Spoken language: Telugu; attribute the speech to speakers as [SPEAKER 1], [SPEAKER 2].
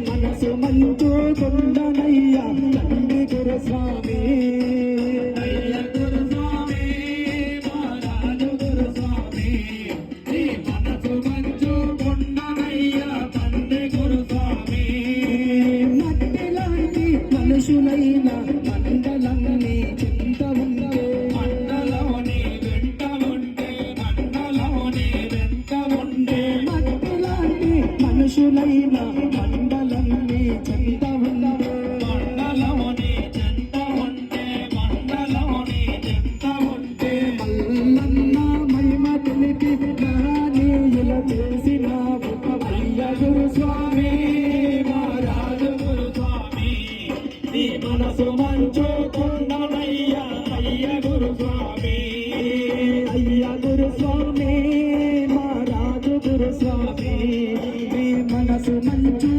[SPEAKER 1] మనసు మంచు కొండనయ్యా తండ్రి గురుస్వామి గురుస్వామి మహారాజు గురుస్వామి మనసు మంచు కొండనయ్యా తండ్రి గురుస్వామి మట్టిలాంటి మనుషులైన మండలన్నీ చింత ఉండే మండలోని వెంట ఉండే మండలోని వెంట ఉండే మట్టిలాంటి మనుషులైన మండలన్నీ చింత ఉండే మండలోని చింత ఉండే మండలోని చింత ఉండే మల్లన్న మహిమ తెలిపి మహనీయుల చేసిన అయ్య గురుస్వామి మహారాజు గురుస్వామి నీ మనసు మంచు కొండనయ్యా అయ్య గురుస్వామి మహారాజు గురుస్వామి నీ మనసు మంచు